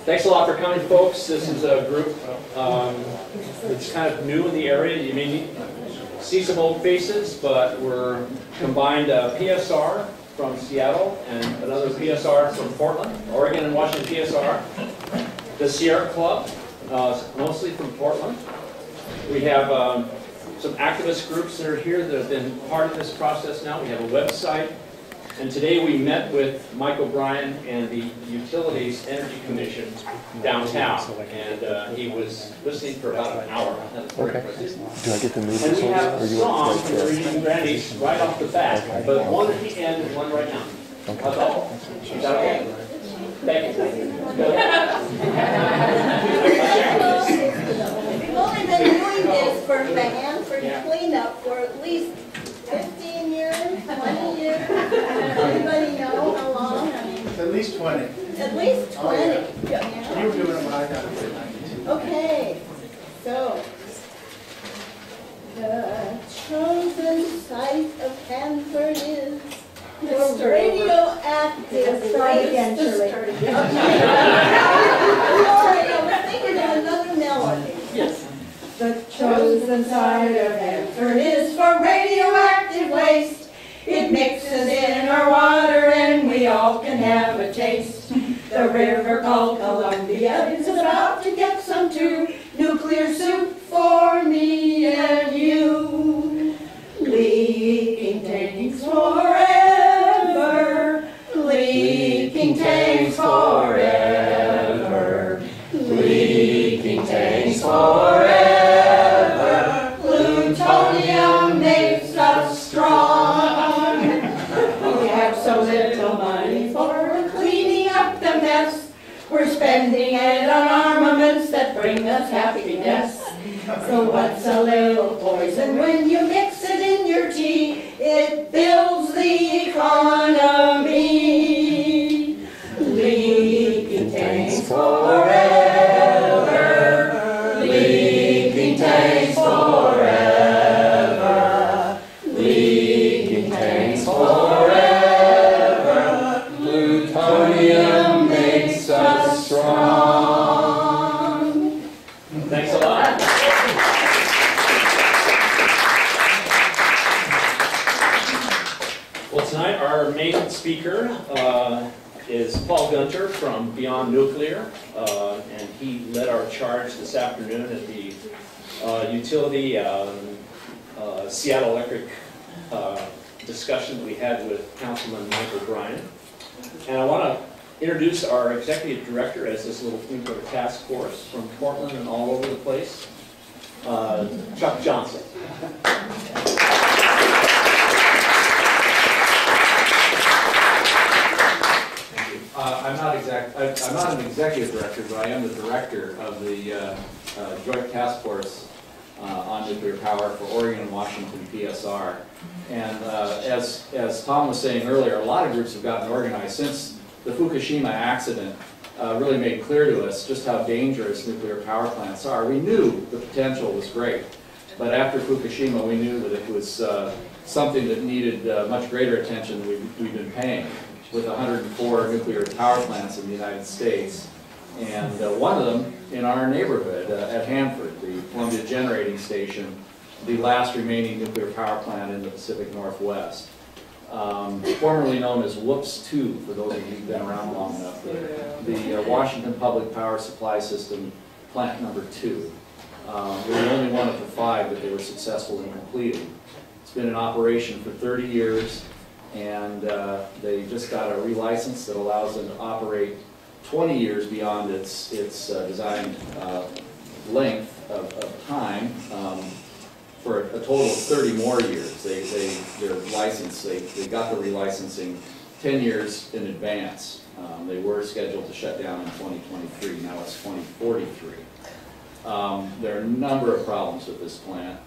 Thanks a lot for coming, folks. This is a group that's kind of new in the area. You may see some old faces, but we're combined PSR from Seattle and another PSR from Portland, Oregon and Washington PSR. The Sierra Club, mostly from Portland. We have some activist groups that are here that have been part of this process now. We have a website. And today we met with Mike O'Brien and the Utilities Energy Commission downtown. And he was listening for about an hour. Okay. Do I get the music? And we have a song from the Reading Grannies right off the bat, but one at the end and one right now. Okay. How's that? Is that okay? Thank you. We've only been doing this for the Hanford cleanup for at least 15 years, 20 years. Anybody know how long? I mean, At least 20. at least 20. Oh, Yeah. You were doing it when I got it. Okay, so the chosen site of Hanford is the radioactive waste. Okay. Sorry, I was thinking of another melody. Yes. The chosen site of Hanford is for radioactive waste. It mixes in our water and we all can have a taste. The river called Columbia is about to get some too. Nuclear soup for me and you. Leaking tanks forever. Leaking tanks forever. Leaking tanks forever. Plutonium makes us strong. We have so little money for cleaning up the mess. We're spending it on armaments that bring us happiness. So what's a little poison when you mix it in your tea? It builds the economy. Leaking tanks forever. Leaking tanks forever. Leaking tanks forever. Plutonium makes us strong. Thanks a lot. Well, tonight our main speaker is Paul Gunter from Beyond Nuclear, and he led our charge this afternoon at the utility Seattle Electric discussion that we had with Councilman Mike O'Brien. And I want to introduce our executive director as this little nuclear task force from Portland and all over the place, Chuck Johnson. I'm not an executive director, but I am the director of the Joint Task Force on Nuclear Power for Oregon and Washington PSR. And as Tom was saying earlier, a lot of groups have gotten organized since the Fukushima accident really made clear to us just how dangerous nuclear power plants are. We knew the potential was great, but after Fukushima we knew that it was something that needed much greater attention than we've been paying, with 104 nuclear power plants in the United States, and one of them in our neighborhood at Hanford, the Columbia Generating Station, the last remaining nuclear power plant in the Pacific Northwest. Formerly known as Whoops 2, for those of you who've been around long enough, the Washington Public Power Supply System plant number 2. We're the only one of the 5 that they were successful in completing. It's been in operation for 30 years. And they just got a relicense that allows them to operate 20 years beyond its designed length of time for a total of 30 more years. Their license, they got the relicensing 10 years in advance. They were scheduled to shut down in 2023. Now it's 2043. There are a number of problems with this plant.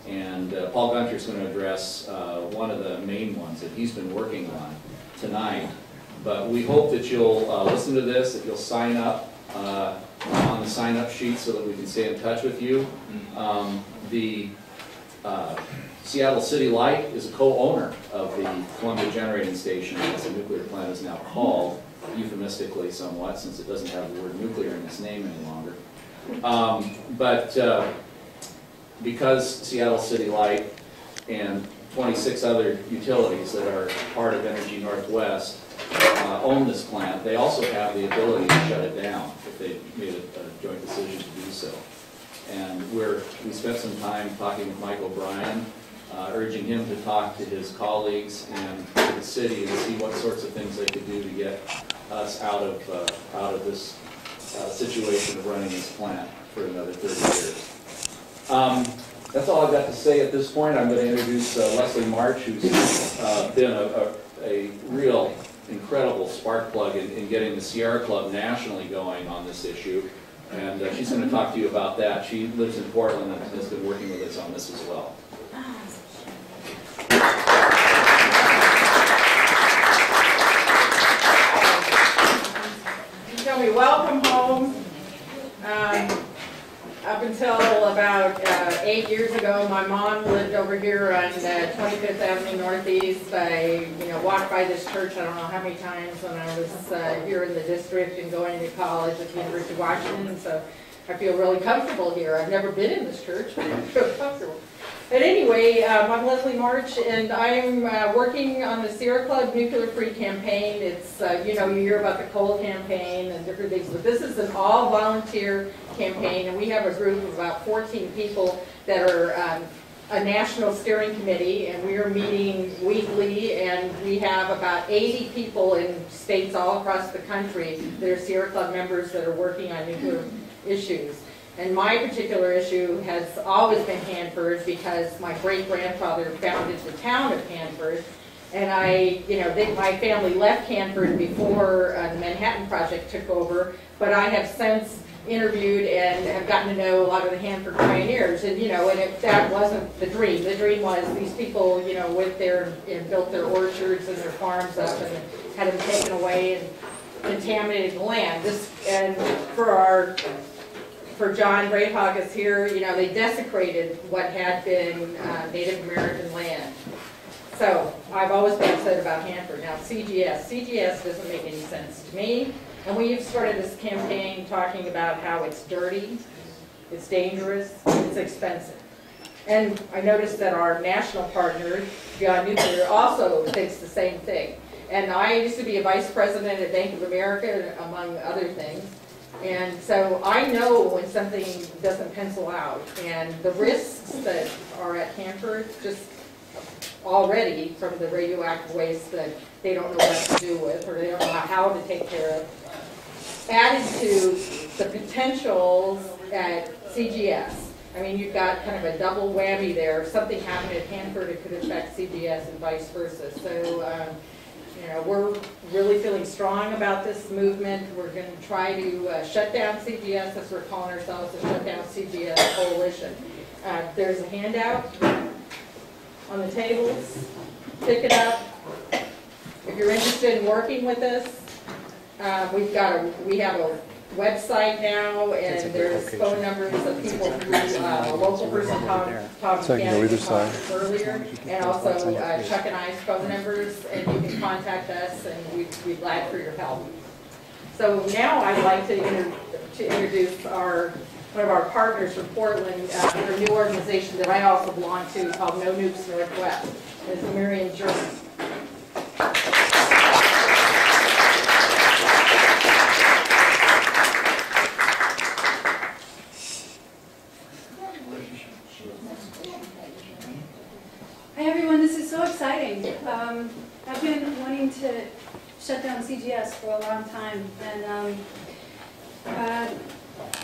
And Paul Gunter is going to address one of the main ones that he's been working on tonight. But we hope that you'll listen to this, that you'll sign up on the sign-up sheet so that we can stay in touch with you. The Seattle City Light is a co-owner of the Columbia Generating Station, as the nuclear plant is now called, euphemistically somewhat, since it doesn't have the word nuclear in its name any longer. Because Seattle City Light and 26 other utilities that are part of Energy Northwest own this plant, they also have the ability to shut it down if they made a joint decision to do so. And we spent some time talking with Mike O'Brien, urging him to talk to his colleagues and to the city and see what sorts of things they could do to get us out of this situation of running this plant for another 30 years. That's all I've got to say at this point. I'm going to introduce Leslie March, who's been a real incredible spark plug in getting the Sierra Club nationally going on this issue. And she's going to talk to you about that. She lives in Portland and has been working with us on this as well. Tell me, welcome home. Up until about 8 years ago, my mom lived over here on 25th Avenue Northeast. I walked by this church I don't know how many times when I was here in the district and going to college at the University of Washington, so I feel really comfortable here. I've never been in this church, but I feel comfortable. But anyway, I'm Leslie March, and I'm working on the Sierra Club Nuclear Free campaign. It's, you hear about the coal campaign and different things, but this is an all-volunteer campaign, and we have a group of about 14 people that are a national steering committee, and we are meeting weekly, and we have about 80 people in states all across the country that are Sierra Club members that are working on nuclear issues. And my particular issue has always been Hanford, because my great-grandfather founded the town of Hanford. And my family left Hanford before the Manhattan Project took over, but I have since interviewed and have gotten to know a lot of the Hanford pioneers. And, that wasn't the dream. The dream was these people, went there and built their orchards and their farms up and had them taken away and contaminated the land. For John Greyhawk is here, they desecrated what had been Native American land. So I've always been upset about Hanford. Now CGS doesn't make any sense to me. And we've started this campaign talking about how it's dirty, it's dangerous, it's expensive. And I noticed that our national partner, Beyond Nuclear, also thinks the same thing. And I used to be a vice president at Bank of America, among other things. And so I know when something doesn't pencil out, and the risks that are at Hanford just already from the radioactive waste that they don't know what to do with, or they don't know how to take care of, added to the potentials at CGS. I mean, you've got kind of a double whammy there. If something happened at Hanford, it could affect CGS and vice versa. So we're really feeling strong about this movement. We're going to try to shut down CGS, as we're calling ourselves, the Shut Down CGS Coalition. There's a handout on the tables. Pick it up. If you're interested in working with us, we have a website now, and there's phone numbers of people who a local person talked So I can go either side. earlier, and also Chuck and I's phone numbers, and you can contact us, and we'd be glad for your help. So now I'd like to introduce one of our partners from Portland, a new organization that I also belong to called No Nukes Northwest. It's Miriam Jordan. Hi everyone, this is so exciting. I've been wanting to shut down CGS for a long time, and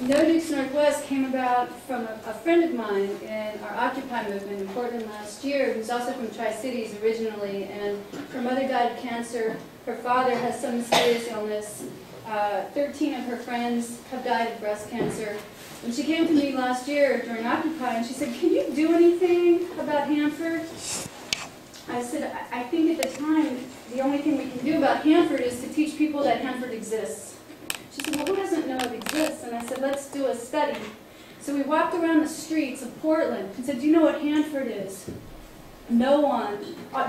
No Nukes Northwest came about from a friend of mine in our Occupy movement in Portland last year, who's also from Tri-Cities originally, and her mother died of cancer. Her father has some serious illness. 13 of her friends have died of breast cancer. And she came to me last year during Occupy, and she said, "Can you do anything about Hanford?" I said, I think at the time, the only thing we can do about Hanford is to teach people that Hanford exists. She said, said, well, who doesn't know it exists? And I said, let's do a study. So we walked around the streets of Portland and said, do you know what Hanford is? No one,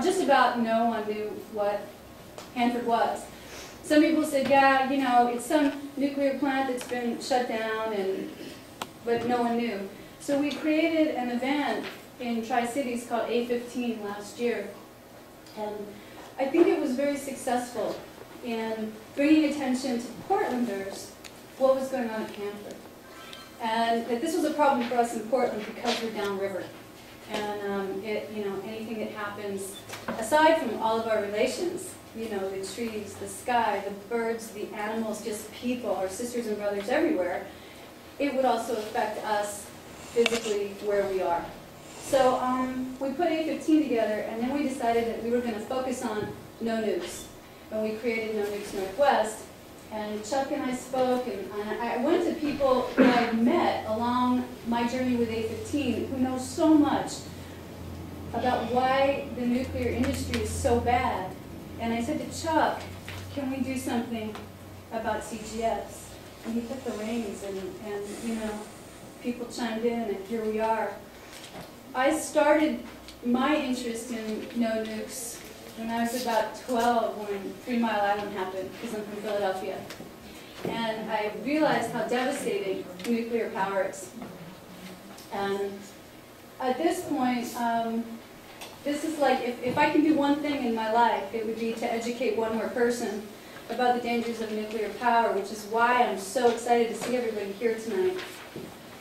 just about no one knew what Hanford was. Some people said, yeah, you know, it's some nuclear plant that's been shut down, but no one knew. So we created an event in Tri-Cities called A15 last year. And I think it was very successful in bringing attention to Portlanders what was going on at Hanford. And that this was a problem for us in Portland because we're downriver. And anything that happens, aside from all of our relations, you know, the trees, the sky, the birds, the animals, just people, our sisters and brothers everywhere, it would also affect us physically where we are. So we put A15 together, and then we decided that we were going to focus on no nukes. And we created No Nukes Northwest. And Chuck and I spoke, and I went to people who I met along my journey with A15 who know so much about why the nuclear industry is so bad. And I said to Chuck, can we do something about CGS? And he took the reins, and you know, people chimed in, and here we are. I started my interest in no nukes when I was about 12, when 3 Mile Island happened, because I'm from Philadelphia. And I realized how devastating nuclear power is. And at this point, this is like, if I can do one thing in my life, it would be to educate one more person about the dangers of nuclear power, which is why I'm so excited to see everybody here tonight.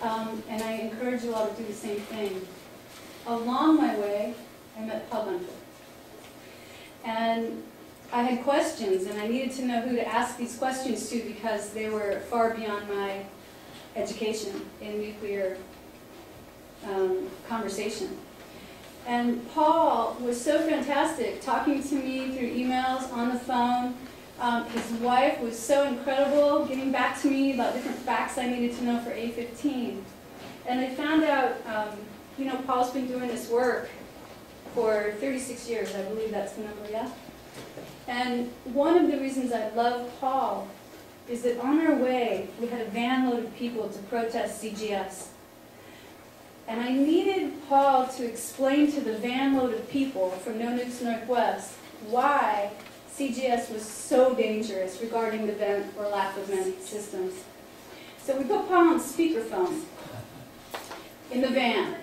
And I encourage you all to do the same thing. Along my way, I met Paul Gunter. And I had questions, and I needed to know who to ask these questions to because they were far beyond my education in nuclear conversation. And Paul was so fantastic, talking to me through emails, on the phone. His wife was so incredible, getting back to me about different facts I needed to know for A15. And I found out, you know, Paul's been doing this work for 36 years, I believe that's the number, yeah? And one of the reasons I love Paul is that on our way, we had a van load of people to protest CGS. And I needed Paul to explain to the van load of people from No Nukes Northwest why CGS was so dangerous regarding the vent or lack of vent systems. So we put Paul on speakerphone in the van.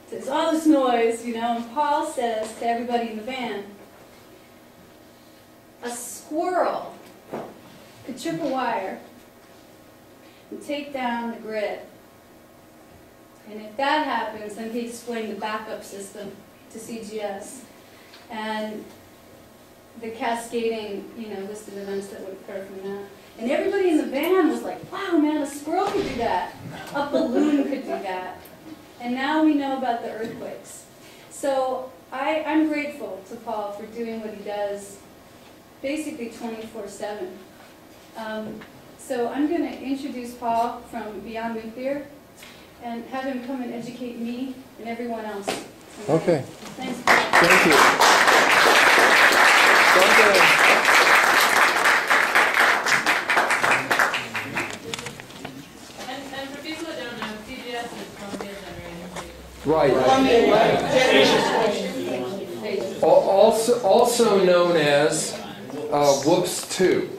There's all this noise, you know, and Paul says to everybody in the van, a squirrel could trip a wire and take down the grid. And if that happens, then he explained the backup system to CGS and the cascading, you know, list of events that would occur from that. And everybody in the van was like, wow, man, a squirrel could do that. A balloon could do that. And now we know about the earthquakes. So I'm grateful to Paul for doing what he does basically 24/7. So I'm going to introduce Paul from Beyond Nuclear and have him come and educate me and everyone else tonight. Okay. Thanks, Paul. Thank you. And for people that don't know, CGS is Columbia Generating Right. Also known as Whoops 2.